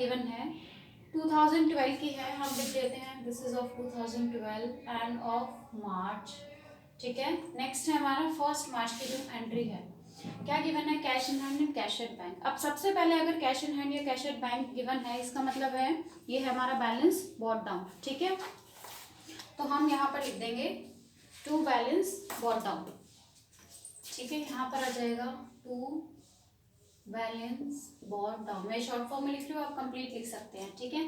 Given है 2012 की है, हम लिख देते हैं this is of 2012 end of March. ठीक है, नेक्स्ट है हमारा फर्स्ट मार्च की जो एंट्री है, क्या गिवन है, cash in hand and cash at bank. अब सबसे पहले अगर कैश इन हैंड या कैश एट बैंक गिवन है, इसका मतलब है ये है हमारा बैलेंस बॉट डाउन। ठीक है, तो हम यहाँ पर लिख देंगे टू बैलेंस बॉट डाउन। ठीक है, यहाँ पर आ जाएगा टू बैलेंस बॉट डाउन। मैं शॉर्ट फॉर्म में लिख रही हूँ, आप कंप्लीट लिख सकते हैं। ठीक है,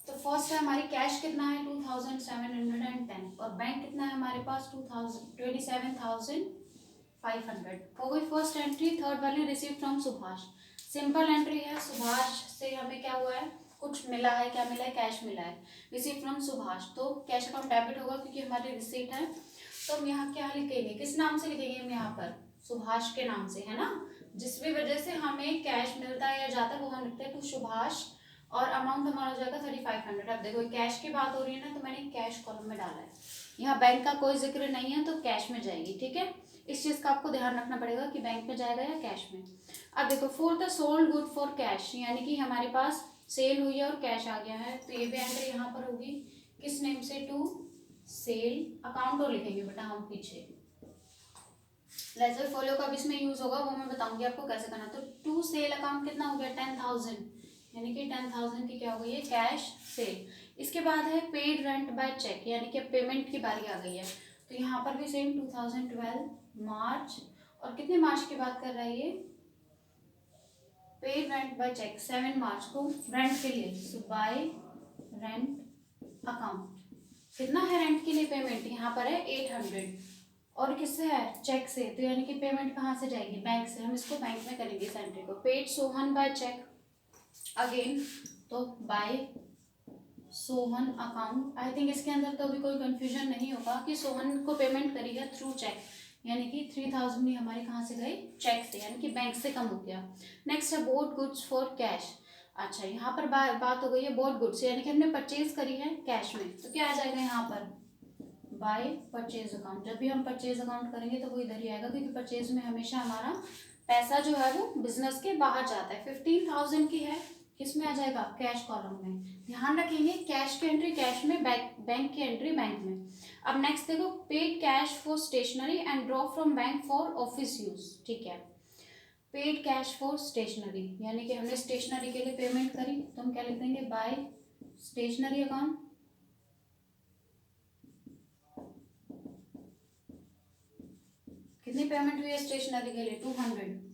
तो फर्स्ट है हमारी कैश कितना है 2710 और बैंक कितना है हमारे पास 27,500 हो गई फर्स्ट एंट्री। थर्ड वाली receive from Subhash, simple entry है, सुभाष से हमें क्या हुआ है, कुछ मिला है, क्या मिला है, कैश मिला है। रिसीव फ्रॉम सुभाष, तो कैश अकाउंट डेबिट होगा क्योंकि हमारी रिसीट है। तो हम यहाँ क्या लिखेंगे, किस नाम से लिखेंगे हम यहाँ पर, सुभाष के नाम से, है ना। जिस भी वजह से हमें कैश मिलता है या जाता है वो हम लिखते हैं टू सुभाष, और अमाउंट हमारा हो जाएगा 3500। अब देखो कैश की बात हो रही है ना, तो मैंने कैश कॉलम में डाला है, यहाँ बैंक का कोई जिक्र नहीं है तो कैश में जाएगी। ठीक है, इस चीज का आपको ध्यान रखना पड़ेगा कि बैंक में जाएगा या कैश में। अब देखो fourth sold good for cash, यानी कि हमारे पास सेल हुई है और कैश आ गया है, तो ये भी एंट्री यहाँ पर होगी किस नेम से, टू सेल अकाउंट, और लिखेंगे बेटा हम पीछे। लेजर फॉलो का भी इसमें यूज होगा, वो मैं बताऊंगी आपको कैसे करना। तो टू सेल अकाउंट कितना हो गया 10,000, यानी कि 10,000 की क्या हो गई है, कैश सेल। इसके बाद है पेड रेंट बाय चेक, यानी कि पेमेंट की बारी आ गई है, तो यहाँ पर भी सेम 2012 मार्च, और कितने मार्च की बात कर रहा है ये, पेड रेंट बाय चेक 7 मार्च को रेंट के लिए, सो बाय रेंट अकाउंट। कितना है रेंट के लिए पेमेंट, यहाँ पर है 800, और किससे है, चेक से, तो यानी कि पेमेंट कहाँ से जाएगी, बैंक से। हम इसको बैंक में करेंगे इस एंट्री को। Paid Sohan by cheque again, तो by Sohan account. I think इसके अंदर तो अभी कोई कंफ्यूजन नहीं होगा कि सोहन को पेमेंट करी है थ्रू चेक, यानी कि 3000 ही हमारे कहाँ से गई, चेक से, यानी कि बैंक से कम हो गया। नेक्स्ट है बोट गुड्स फॉर कैश। अच्छा, यहाँ पर बात हो गई है बोट गुड्स, यानी कि हमने परचेज करी है कैश में, तो क्या आ जाएगा यहाँ पर, बाय परचेज अकाउंट। जब भी हम परचेज अकाउंट करेंगे तो वो इधर ही आएगा, क्योंकि परचेज में हमेशा हमारा पैसा जो है वो बिजनेस के बाहर जाता है। 15,000 की है, किसमें आ जाएगा, कैश कॉलम में। ध्यान रखेंगे कैश की एंट्री कैश में, बैंक की एंट्री बैंक में। अब नेक्स्ट देखो, paid cash for stationery and draw from bank for office use. ठीक है, पेड कैश फॉर स्टेशनरी, यानी कि हमने स्टेशनरी के लिए पेमेंट करी, तो हम क्या लिख देंगे, बाय स्टेशनरी अकाउंट। कितनी पेमेंट हुई है स्टेशनरी के लिए, 200,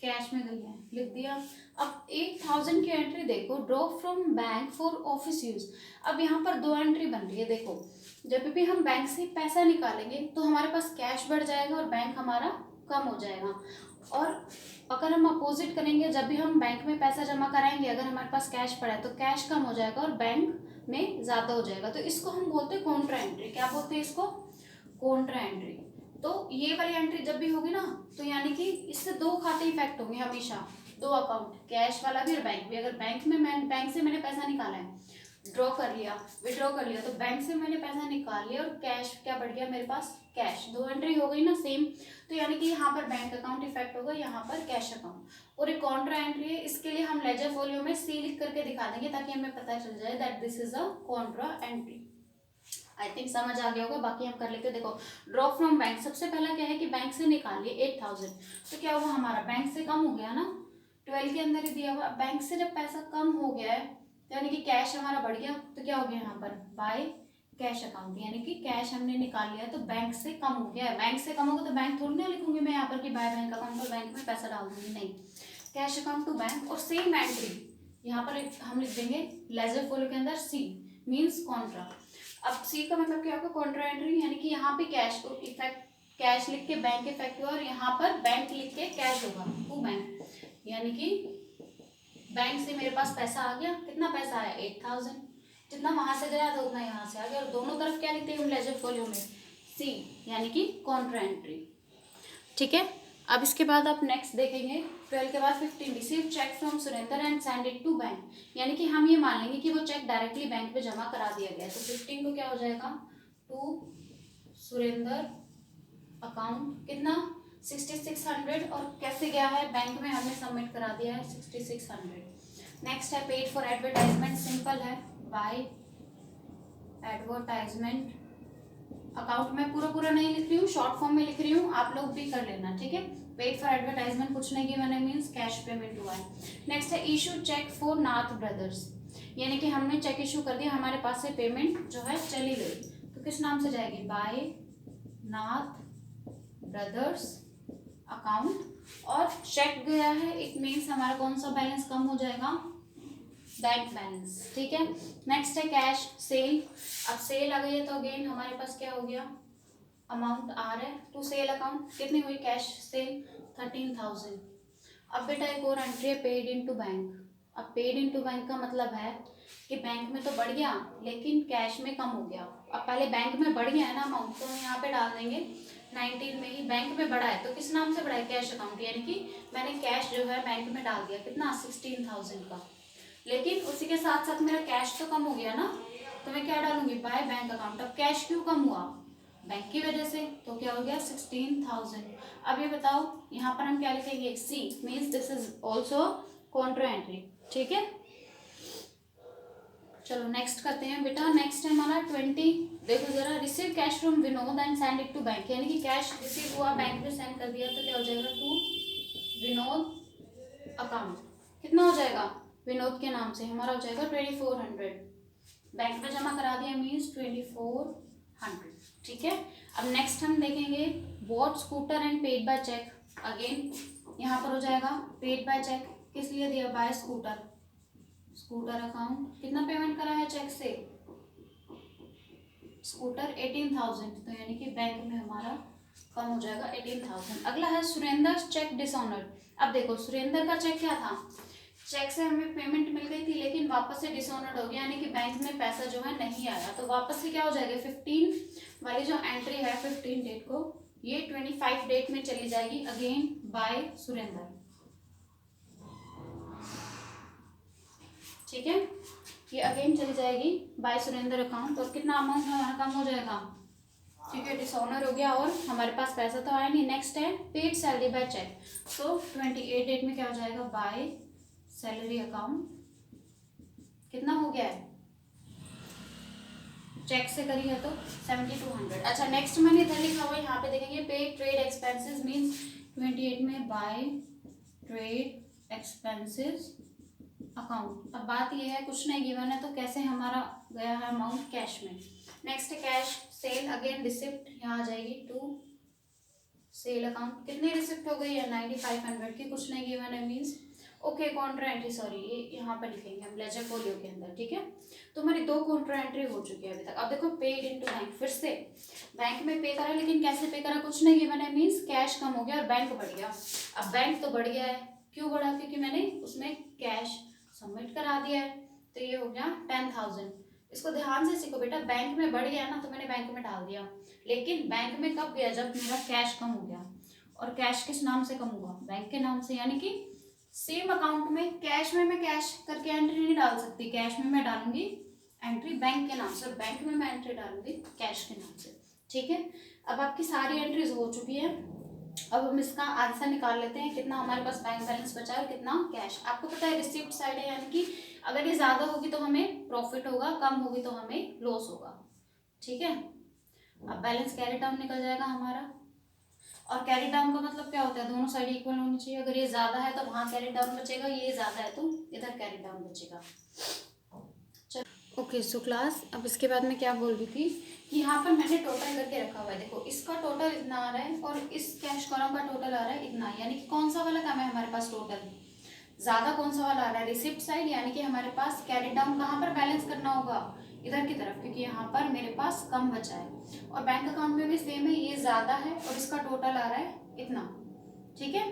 कैश में गई है, लिख दिया। अब 8,000 की एंट्री देखो, draw from bank for office use. अब यहाँ पर दो एंट्री बन रही है, देखो जब भी हम बैंक से पैसा निकालेंगे तो हमारे पास कैश बढ़ जाएगा और बैंक हमारा कम हो जाएगा, और अगर हम अपोजिट करेंगे, जब भी हम बैंक में पैसा जमा कराएंगे अगर हमारे पास कैश पड़ा है तो कैश कम हो जाएगा और बैंक में ज़्यादा हो जाएगा, तो इसको हम बोलते हैं कॉन्ट्रा एंट्री। क्या बोलते हैं इसको, कॉन्ट्रा एंट्री। तो ये वाली एंट्री जब भी होगी ना, तो यानी कि इससे दो खाते इफेक्ट होंगे हमेशा, दो अकाउंट, कैश वाला भी और बैंक भी। अगर बैंक में बैंक से मैंने पैसा निकाला है, ड्रॉ कर लिया, विड्रॉ कर लिया, तो बैंक से मैंने पैसा निकाल लिया और कैश क्या बढ़ गया मेरे पास, कैश। दो एंट्री हो गई ना सेम, तो यानी कि यहाँ पर बैंक अकाउंट इफेक्ट होगा, यहाँ पर कैश अकाउंट। और एक कॉन्ट्रा एंट्री है, इसके लिए हम लेजर फोलियो में सी लिख करके दिखा देंगे ताकि हमें पता चल जाए that this is a Contra entry. I think समझ आ गया होगा, बाकी हम कर लेते हैं। देखो ड्रॉ फ्रॉम बैंक, सबसे पहला क्या है कि बैंक से निकालिए 8,000, तो क्या हुआ हमारा बैंक से कम हो गया ना, 12 के अंदर ही दिया हुआ। बैंक से जब पैसा कम हो गया है यानी कि कैश हमारा बढ़ गया, तो क्या हो गया यहाँ पर, बाय कैश अकाउंट, यानी कि कैश हमने निकाल लिया तो बैंक से कम हो गया है। बैंक से कम होगा तो बैंक थोड़ी ना लिखूंगी मैं यहाँ पर कि बाय बैंक अकाउंट, और बैंक में पैसा डाल दूंगी, नहीं, कैश अकाउंट टू बैंक। और सेम एंट्री यहाँ पर हम लिख देंगे लेजर फॉलो के अंदर सी मीन्स कॉन्ट्रा। अब सी का मतलब क्या होगा, कॉन्ट्रा एंट्री, यानी कि यहाँ पे कैश को इफेक्ट, कैश लिख के बैंक इफेक्ट हुआ, और यहाँ पर बैंक लिख के कैश होगा टू बैंक, यानी कि बैंक से मेरे पास पैसा आ गया, कितना पैसा आया 8,000, जितना वहां से गया था उतना यहाँ से आ गया, और दोनों तरफ क्या लिखते हैं हम लेजर फोलियो में, सी, यानी कि कॉन्ट्रा एंट्री। ठीक है, अब इसके बाद आप नेक्स्ट देखेंगे 12 के बाद 15, receive cheque from Surendra and send it to bank, यानी कि हम ये मान लेंगे कि वो चेक डायरेक्टली बैंक में जमा करा दिया गया है, तो 15 को क्या हो जाएगा, टू सुरेंद्र अकाउंट, कितना 6600, और कैसे गया है बैंक में, हमने सबमिट करा दिया है 6600। नेक्स्ट है पेड फॉर एडवर्टाइजमेंट, सिंपल है, बाय एडवर्टाइजमेंट अकाउंट। मैं पूरा पूरा नहीं लिख रही हूँ, शॉर्ट फॉर्म में लिख रही हूँ, आप लोग भी कर लेना, ठीक है। पेड फॉर एडवर्टाइजमेंट कुछ नहीं गिवन है, मीन्स कैश पेमेंट हुआ है। नेक्स्ट है issue cheque for Nath brothers, यानी कि हमने चेक इशू कर दिया, हमारे पास से पेमेंट जो है चली गई, तो किस नाम से जाएगी, बाय नाथ ब्रदर्स अकाउंट। और चेक गया है, इट मीन्स हमारा कौन सा बैलेंस कम हो जाएगा, बैंक बैलेंस, ठीक है। नेक्स्ट है कैश सेल। अब सेल आ गई है तो अगेन हमारे पास क्या हो गया, अमाउंट आ रहा है टू सेल अकाउंट, कितनी हुई कैश सेल 13,000। अब बेटा एक और एंट्री है पेड इनटू बैंक। अब पेड इनटू बैंक का मतलब है कि बैंक में तो बढ़ गया लेकिन कैश में कम हो गया। अब पहले बैंक में बढ़ गया है ना अमाउंट, तो हम यहाँ पे डाल देंगे 19 में ही बैंक में बढ़ा है, तो किस नाम से बढ़ा है, कैश अकाउंट, यानी कि मैंने कैश जो है बैंक में डाल दिया, कितना 16,000 का। लेकिन उसी के साथ साथ मेरा कैश तो कम हो गया ना, तो मैं क्या डालूंगी, बाय बैंक अकाउंट। अब कैश क्यों कम हुआ, बैंक की वजह से, तो क्या हो गया 16,000। अब ये बताओ यहाँ पर हम क्या लिखेंगे, C means this is also contra entry, ठीक है। चलो नेक्स्ट करते हैं बेटा। नेक्स्ट है हमारा 20, देखो जरा, receive cash from Vinod and send it to bank, यानी कि कैश रिसीव हुआ बैंक में सेंड कर दिया, तो क्या हो जाएगा, टू विनोद अकाउंट। कितना हो जाएगा, विनोद के नाम से हमारा हो जाएगा 2400, बैंक में जमा करा दिया मीन्स 2400, ठीक है। अब नेक्स्ट हम देखेंगे bought scooter and paid by cheque. Again यहाँ पर हो जाएगा पेड बाय चेक, किस लिए दिया, बाय स्कूटर, स्कूटर अकाउंट। कितना पेमेंट करा है चेक से, स्कूटर 18,000, तो यानी कि बैंक में हमारा कम हो जाएगा 18,000। अगला है सुरेंद्र चेक डिसऑनर्ड। अब देखो सुरेंद्र का चेक क्या था, चेक से हमें पेमेंट मिल गई थी लेकिन वापस से डिसऑनर्ड हो गया, यानी कि बैंक में पैसा जो है नहीं आया, तो वापस से क्या हो जाएगा, 15 वाली जो एंट्री है 15 डेट को, ये 25 डेट में चली जाएगी, अगेन बाय सुरेंद्र, ठीक है। ये अगेन चली जाएगी बाय सुरेंद्र अकाउंट, और कितना अमाउंट हमारा कम हो जाएगा, ठीक है, डिसऑनर हो गया और हमारे पास पैसा तो आया नहीं। नेक्स्ट है पेड सैलरी बाय चेक, तो 28 डेट में क्या हो जाएगा, बाय सैलरी अकाउंट। कितना हो गया है, चेक से करी है तो 7200। अच्छा नेक्स्ट मैंने इधर लिखा हुआ है, यहाँ पे देखेंगे पेड ट्रेड एक्सपेंसेस मीन्स 28 में बाय ट्रेड एक्सपेंसेस अकाउंट। अब बात ये है कुछ नहीं गिवन है, तो कैसे हमारा गया है अमाउंट कैश में। नेक्स्ट है कैश सेल, अगेन रिसिप्ट यहाँ आ जाएगी टू सेल अकाउंट। कितनी रिसिप्ट हो गई है, 9500 की, कुछ नहीं गिवन है means okay Contra entry, sorry ये यहाँ पर लिखेंगे हम लेजर फोलियो के अंदर, ठीक है। तो हमारी 2 कॉन्ट्रा एंट्री हो चुकी है अभी तक। अब देखो पेड इनटू बैंक, फिर से बैंक में पे करा, लेकिन कैसे पे करा, कुछ नहीं गिवन है मीन्स कैश कम हो गया और बैंक बढ़ गया। अब बैंक तो बढ़ गया है, क्यों बढ़ा, क्योंकि मैंने उसमें कैश सबमिट करा दिया है, तो ये हो गया 10,000। इसको ध्यान से सीखो बेटा, बैंक में बढ़ गया ना तो मैंने बैंक में डाल दिया, लेकिन बैंक में कब गया, जब मेरा कैश कम हो गया। और कैश किस नाम से कम हुआ, बैंक के नाम से, यानी कि सेम अकाउंट में कैश में मैं कैश करके एंट्री नहीं डाल सकती, कैश में मैं डालूंगी एंट्री बैंक के नाम से, और बैंक में मैं एंट्री डालूंगी कैश के नाम से, ठीक है। अब आपकी सारी एंट्रीज हो चुकी है, अब हम इसका आंसर निकाल लेते हैं, कितना हमारे पास बैंक बैलेंस बचा है और कितना कैश। आपको पता है रिसिप्ट साइड है, यानी कि अगर ये ज़्यादा होगी तो हमें प्रॉफिट होगा, कम होगी तो हमें लॉस होगा, ठीक है। अब बैलेंस कैरी डाउन निकल जाएगा हमारा, और कैरी डाउन का मतलब क्या होता है, दोनों साइड इक्वल होनी चाहिए। अगर ये ज़्यादा है तो वहाँ कैरी डाउन बचेगा, ये ज़्यादा है तो इधर कैरी डाउन बचेगा। चलो ओके सो क्लास, अब इसके बाद मैं क्या बोल रही थी कि यहाँ पर मैंने टोटल करके रखा हुआ है, देखो इसका टोटल इतना आ रहा है और इस कैश कॉलम का टोटल आ रहा है इतना, यानी कि कौन सा वाला कम है हमारे पास, टोटल ज़्यादा कौन सा वाला आ रहा है, रिसिप्ट साइड, यानी कि हमारे पास कैरी डाउन कहाँ पर बैलेंस करना होगा, इधर की तरफ, क्योंकि यहाँ पर मेरे पास कम बचा है। और बैंक अकाउंट में भी सेम है, ये ज़्यादा है और इसका टोटल आ रहा है इतना, ठीक है।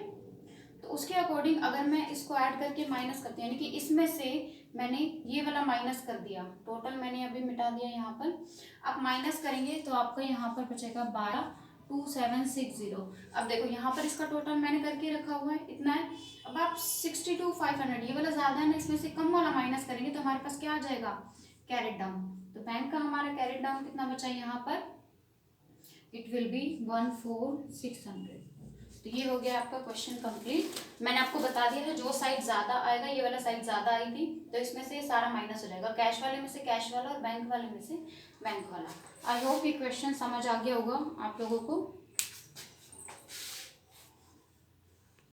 तो उसके अकॉर्डिंग अगर मैं इसको ऐड करके माइनस करती हूँ, यानी कि इसमें से मैंने ये वाला माइनस कर दिया, टोटल मैंने अभी मिटा दिया यहाँ पर, आप माइनस करेंगे तो आपको यहाँ पर बचेगा 12,2760। अब देखो यहाँ पर इसका टोटल मैंने करके रखा हुआ है इतना है। अब आप 62,500, ये वाला ज़्यादा है ना, इसमें से कम वाला माइनस करेंगे तो हमारे पास क्या आ जाएगा, कैरेट डाउन। तो बैंक का हमारा कैरेट डाउन कितना बचा है यहाँ पर, इट विल बी 14,600, तो ये हो गया आपका क्वेश्चन कंप्लीट। मैंने आपको बता दिया है जो साइड ज़्यादा आएगा, ये वाला साइड ज़्यादा आई थी तो इसमें से सारा माइनस हो जाएगा, कैश वाले में से कैश वाला और बैंक वाले में से बैंक वाला। आई होप ये क्वेश्चन समझ आ गया होगा आप लोगों को।